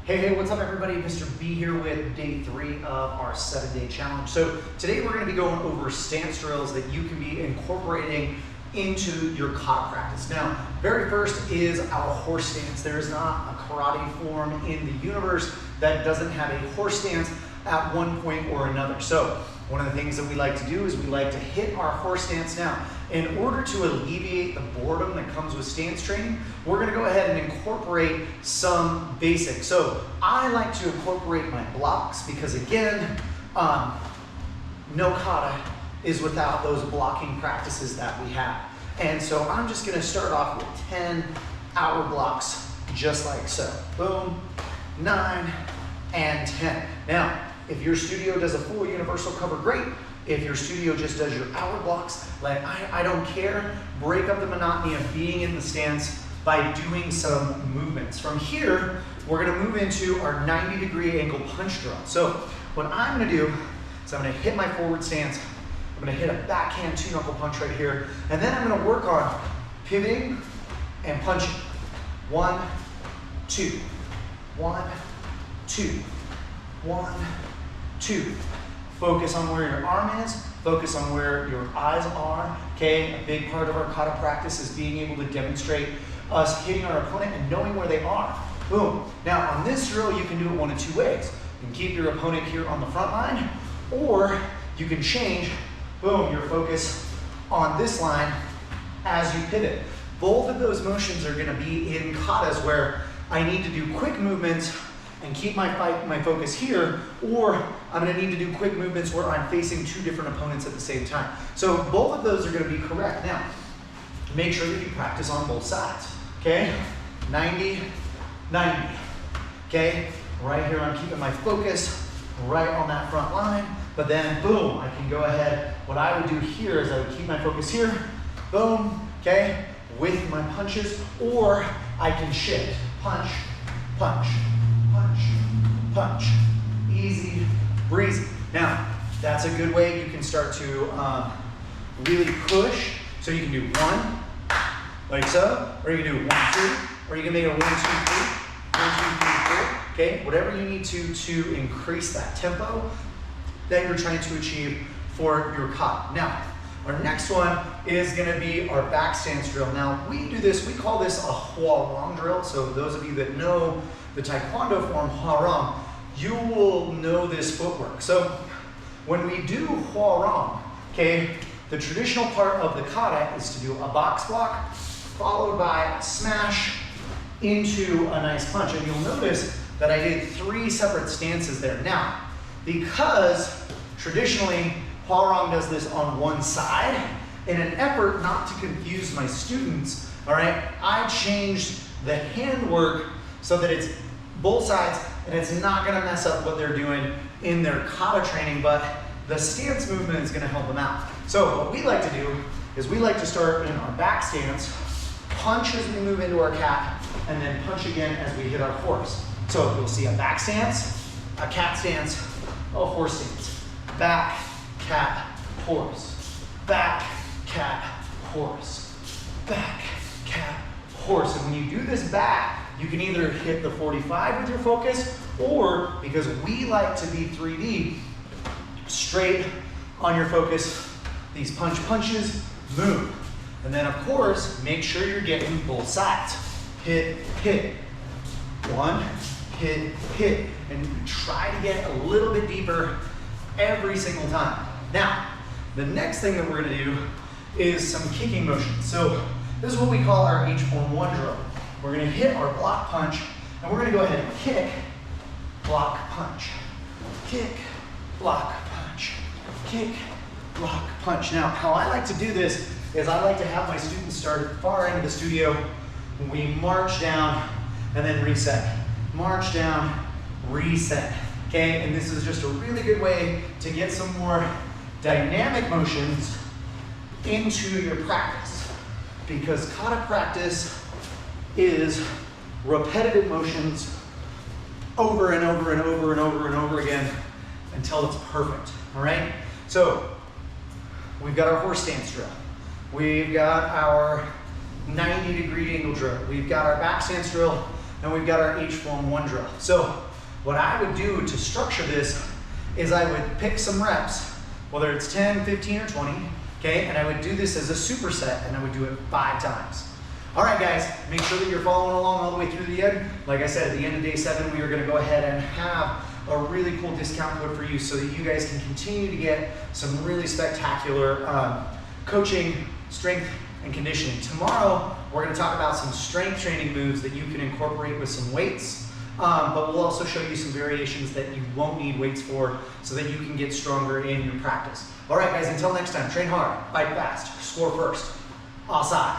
Hey, what's up everybody? Mr. B here with day 3 of our 7-day challenge. So today we're going to be going over stance drills that you can be incorporating into your kata practice. Now, very first is our horse stance. There is not a karate form in the universe that doesn't have a horse stance at one point or another. So one of the things that we like to do is we like to hit our horse stance. Now, in order to alleviate the boredom that comes with stance training, we're going to go ahead and incorporate some basics. So I like to incorporate my blocks because, again, no kata is without those blocking practices that we have. And so I'm just going to start off with 10 hour blocks, just like so. Boom, 9, and 10. Now, if your studio does a full universal cover, great. If your studio just does your hour blocks, like I don't care. Break up the monotony of being in the stance by doing some movements. From here, we're gonna move into our 90-degree ankle punch drill. So what I'm gonna do is I'm gonna hit my forward stance. I'm gonna hit a backhand 2-knuckle punch right here. And then I'm gonna work on pivoting and punching. 1, 2, 1, 2, 1, 2. Focus on where your arm is, focus on where your eyes are, okay? A big part of our kata practice is being able to demonstrate us hitting our opponent and knowing where they are. Boom. Now, on this drill, you can do it one of 2 ways. You can keep your opponent here on the front line, or you can change, boom, your focus on this line as you pivot. Both of those motions are gonna be in katas where I need to do quick movements and keep my focus here, or I'm gonna need to do quick movements where I'm facing 2 different opponents at the same time. So both of those are gonna be correct. Now, make sure that you practice on both sides, okay? 90, 90, okay? Right here, I'm keeping my focus right on that front line, but then boom, I can go ahead. What I would do here is I would keep my focus here, boom, okay? With my punches, or I can shift, punch, punch, punch, punch. Easy breezy. Now, that's a good way you can start to really push. So you can do 1, like so, or you can do 1, 2, or you can make a 1, 2, 3, 1, 2, 3, 4. Okay, whatever you need to increase that tempo that you're trying to achieve for your kata. Now, our next one is gonna be our back stance drill. Now, we do this, we call this a Hwarang drill. So those of you that know the Taekwondo form, Hwarang, you will know this footwork. So when we do Hwarang, okay, the traditional part of the kata is to do a box block followed by a smash into a nice punch. And you'll notice that I did 3 separate stances there. Now, because traditionally Hwarang does this on one side, in an effort not to confuse my students, all right, I changed the handwork so that it's both sides and it's not gonna mess up what they're doing in their kata training, but the stance movement is gonna help them out. So what we like to do is we like to start in our back stance, punch as we move into our cat, and then punch again as we hit our horse. So you'll see a back stance, a cat stance, a horse stance. Back, cat, horse. Back, cat, horse. Back, cat, horse. And when you do this back, you can either hit the 45 with your focus, or, because we like to be 3D, straight on your focus, these punches, move. And then of course, make sure you're getting both sides. Hit, hit. 1, hit, hit. And try to get a little bit deeper every single time. Now, the next thing that we're gonna do is some kicking motions. So this is what we call our H-form 1 drill. We're gonna hit our block punch, and we're gonna go ahead and kick, block, punch. Kick, block, punch. Kick, block, punch. Now, how I like to do this is I like to have my students start at the far end of the studio. We march down and then reset. March down, reset. Okay, and this is just a really good way to get some more dynamic motions into your practice, because kata practice is repetitive motions over and over and over and over and over again until it's perfect, all right? So we've got our horse stance drill. We've got our 90-degree angle drill. We've got our back stance drill. then we've got our H form 1 drill. So what I would do to structure this is I would pick some reps, whether it's 10, 15, or 20, okay? And I would do this as a superset, and I would do it 5 times. All right, guys, make sure that you're following along all the way through the end. Like I said, at the end of day 7, we are gonna go ahead and have a really cool discount code for you so that you guys can continue to get some really spectacular coaching, strength, and conditioning. Tomorrow, we're gonna talk about some strength training moves that you can incorporate with some weights, but we'll also show you some variations that you won't need weights for so that you can get stronger in your practice. All right, guys, until next time, train hard, fight fast, score first. Asai.